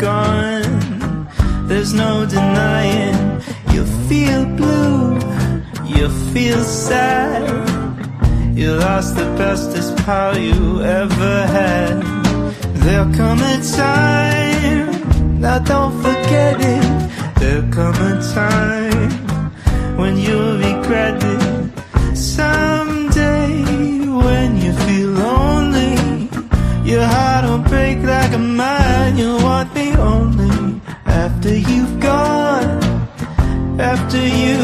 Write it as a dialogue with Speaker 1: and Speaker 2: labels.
Speaker 1: gone, there's no denying. You feel blue, you feel sad. You lost the bestest pal you ever had. There'll come a time, now don't forget it. There'll come a time when you'll regret it. Someday when you feel lonely, your heart will break like a mine. You want me only after you've gone, after you